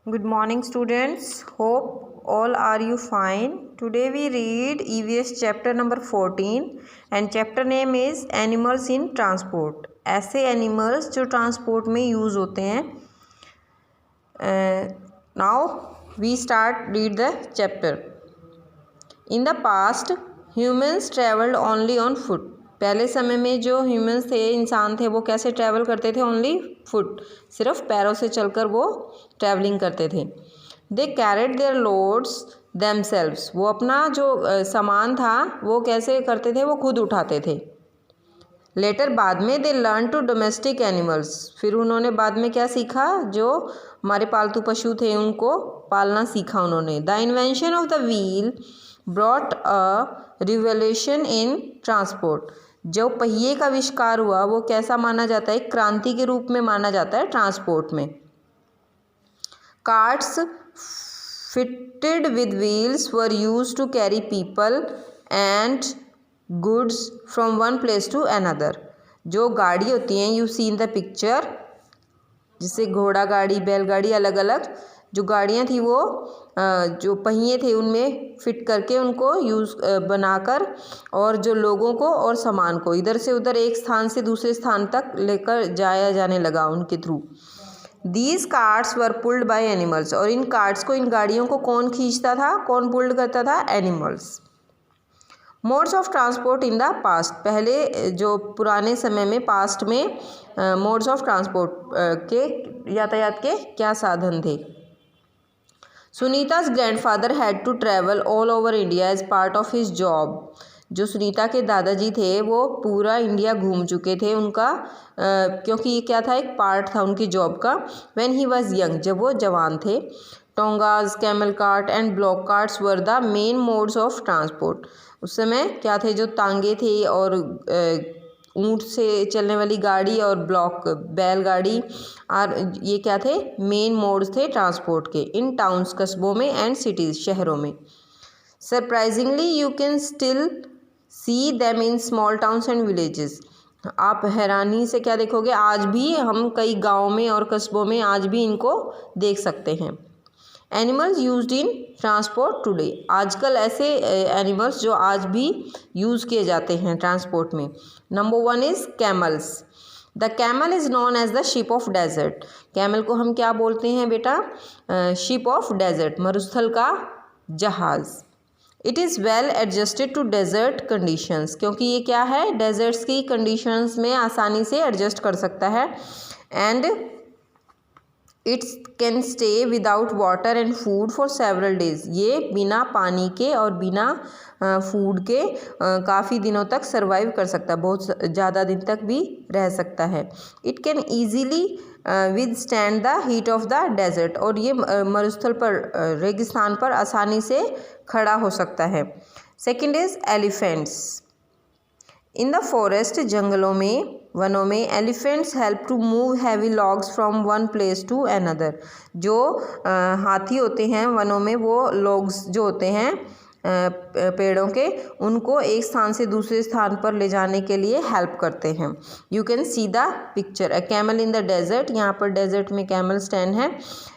Good morning students. Hope all are you fine. Today we read EVS chapter number 14 and chapter name is Animals in Transport. ऐसे animals जो transport में use होते हैं. Now we start read the chapter. In the past, humans traveled only on foot. पहले समय में जो humans थे, इंसान थे, वो कैसे ट्रैवल करते थे? ओनली फुट, सिर्फ पैरों से चलकर वो ट्रैवलिंग करते थे. They carried their loads themselves. वो अपना जो सामान था वो कैसे करते थे? वो खुद उठाते थे. लेटर बाद में they learn to domestic animals. फिर उन्होंने बाद में क्या सीखा? जो हमारे पालतू पशु थे उनको पालना सीखा उन्होंने. The invention of the wheel brought a revolution in transport. जो पहिए का आविष्कार हुआ वो कैसा माना जाता है? क्रांति के रूप में माना जाता है ट्रांसपोर्ट में. Carts fitted with wheels were used to carry people and goods from one place to another. जो गाड़ी होती हैं, you see in the picture, जिससे घोड़ा गाड़ी, बैलगाड़ी, अलग अलग जो गाड़ियाँ थी वो जो पहिए थे उनमें फिट करके उनको यूज़ बनाकर और जो लोगों को और सामान को इधर से उधर एक स्थान से दूसरे स्थान तक लेकर जाया जाने लगा उनके through. These carts were pulled by animals. और इन कार्ट्स को, इन गाड़ियों को कौन खींचता था, कौन पुल्ड करता था? Animals. Modes of transport in the past. पहले जो पुराने समय में, पास्ट में मोड्स ऑफ ट्रांसपोर्ट के यातायात के क्या साधन थे? Sunita's grandfather had to travel all over India as part of his job. जो सुनीता के दादाजी थे वो पूरा इंडिया घूम चुके थे उनका क्योंकि ये क्या था? एक पार्ट था उनकी जॉब का. व्हेन ही वाज यंग, जब वो जवान थे. Tongas, camel cart and bullock carts were the main modes of transport. उस समय क्या थे? जो तांगे थे और ऊँट से चलने वाली गाड़ी और ब्लॉक बैलगाड़ी, और ये क्या थे? मेन मोड्स थे ट्रांसपोर्ट के. इन टाउन्स, कस्बों में, एंड सिटीज़, शहरों में. Surprisingly you can still see them in small towns and villages. आप हैरानी से क्या देखोगे? आज भी हम कई गाँव में और कस्बों में आज भी इनको देख सकते हैं. Animals used in transport today. आजकल ऐसे एनिमल्स जो आज भी यूज़ किए जाते हैं ट्रांसपोर्ट में. Number 1 is camels. The camel is known as the ship of desert. Camel को हम क्या बोलते हैं बेटा? शिप ऑफ डेजर्ट, मरुस्थल का जहाज़. It is well adjusted to desert conditions. क्योंकि ये क्या है? डेजर्ट्स की कंडीशंस में आसानी से एडजस्ट कर सकता है. And it's can stay without water and food for several days. ये बिना पानी के और बिना फूड के काफ़ी दिनों तक सर्वाइव कर सकता है, बहुत ज़्यादा दिन तक भी रह सकता है. It can easily withstand the heat of the desert. और ये मरुस्थल पर, रेगिस्तान पर आसानी से खड़ा हो सकता है. Second is elephants. In the forest, जंगलों में, वनों में, elephants help to move heavy logs from one place to another. जो हाथी होते हैं वनों में, वो लॉग्स जो होते हैं पेड़ों के, उनको एक स्थान से दूसरे स्थान पर ले जाने के लिए हेल्प करते हैं. You can see the picture, a camel in the desert. यहाँ पर डेजर्ट में कैमल स्टैंड है.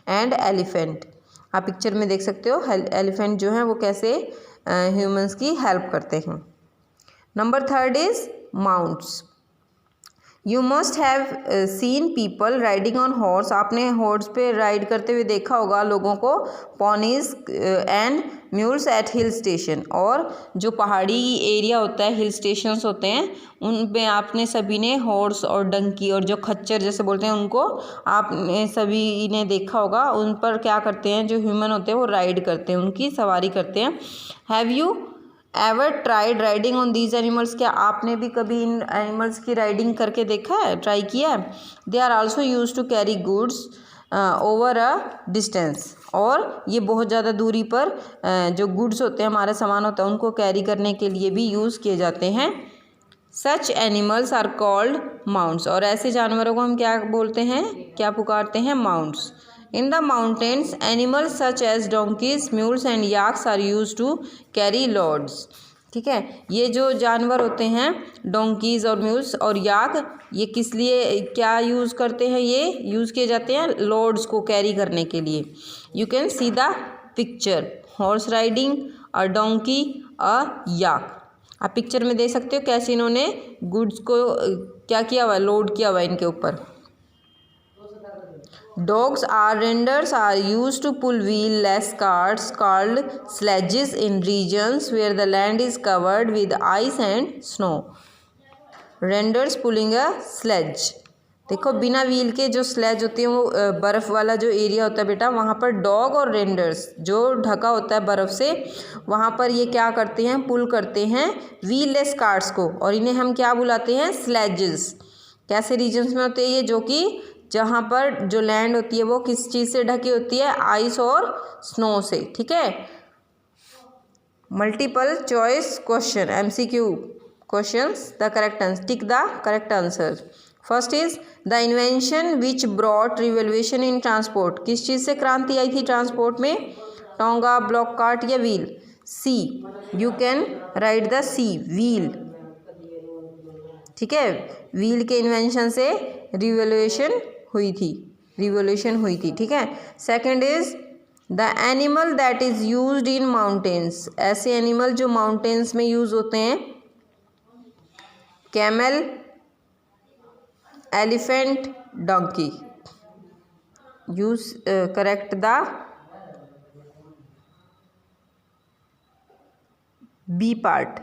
एंड एलिफेंट, आप पिक्चर में देख सकते हो एलिफेंट जो है वो कैसे ह्यूमंस की हेल्प करते हैं. Number 3 is mounts. You must have seen people riding on horse. आपने हॉर्स पे राइड करते हुए देखा होगा लोगों को. Ponies and mules at hill station. और जो पहाड़ी एरिया होता है, हिल स्टेशंस होते हैं, उन पे आपने सभी ने हॉर्स और डंकी और जो खच्चर जैसे बोलते हैं उनको आपने सभी ने देखा होगा. उन पर क्या करते हैं? जो ह्यूमन होते हैं वो राइड करते हैं, उनकी सवारी करते हैं. Have you ever tried riding on these animals. क्या आपने भी कभी इन एनिमल्स की राइडिंग करके देखा है, ट्राई किया है? They are also used to carry goods over a distance. और ये बहुत ज़्यादा दूरी पर जो गुड्स होते हैं, हमारा सामान होता है, उनको कैरी करने के लिए भी यूज़ किए जाते हैं. Such animals are called mounts. और ऐसे जानवरों को हम क्या बोलते हैं, क्या पुकारते हैं? Mounts. In the mountains, animals such as donkeys, mules and yaks are used to carry loads. ठीक है। ये जो जानवर होते हैं डोंकीज और म्यूल्स और याक, ये किस लिए क्या यूज़ करते हैं, ये यूज़ किए जाते हैं लोड्स को कैरी करने के लिए। You can see the picture, horse riding a donkey a yak. आप पिक्चर में देख सकते हो कैसे इन्होंने गुड्स को क्या किया हुआ है, लोड किया हुआ है इनके ऊपर। Dogs or renders are used to pull wheel-less carts called sledges in regions where the land is covered with ice and snow. Renders pulling a sledge. देखो बिना व्हील के जो स्लेज होती है वो बर्फ़ वाला जो एरिया होता है बेटा, वहाँ पर डॉग और रेंडर्स जो ढका होता है बर्फ़ से, वहाँ पर ये क्या करते हैं, पुल करते हैं व्हील-लेस कार्ट्स को, और इन्हें हम क्या बुलाते हैं, स्लेजेस। कैसे रीजन्स में होते हैं ये, जो कि जहाँ पर जो लैंड होती है वो किस चीज़ से ढकी होती है, आइस और स्नो से। ठीक है। Multiple choice question, MCQ questions, the correct answer, tick the correct answer. First is the invention which brought revolution in transport. किस चीज़ से क्रांति आई थी ट्रांसपोर्ट में, टोंगा, ब्लॉक कार्ट या wheel. C, you can write the C, wheel. ठीक है, व्हील के इन्वेंशन से रिवोल्यूशन हुई थी। ठीक है। Second is the animal that is used in mountains. ऐसे एनिमल जो माउंटेन्स में यूज होते हैं, camel, elephant, donkey. Use correct the B part.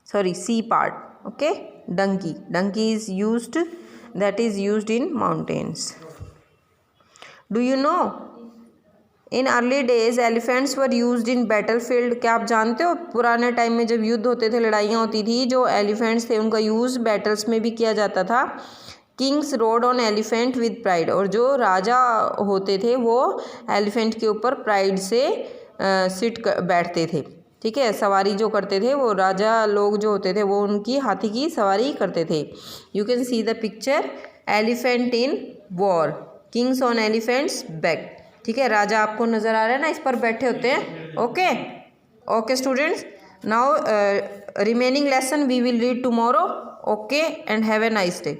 Sorry, C part. Okay, donkey. Donkey is used, that is used in mountains. Do you know? In early days, elephants were used in battlefield. क्या आप जानते हो पुराने time में जब युद्ध होते थे, लड़ाइयाँ होती थी, जो एलिफेंट्स थे उनका यूज़ बैटल्स में भी किया जाता था। Kings road on elephant with pride. और जो राजा होते थे वो एलिफेंट के ऊपर प्राइड से बैठते थे। ठीक है, सवारी जो करते थे वो राजा लोग जो होते थे वो उनकी हाथी की सवारी करते थे। You can see the picture, elephant in war, Kings on elephants back. ठीक है, राजा आपको नज़र आ रहा है ना, इस पर बैठे होते हैं। Okay students, now remaining lesson we will read tomorrow. Okay, and have a nice day.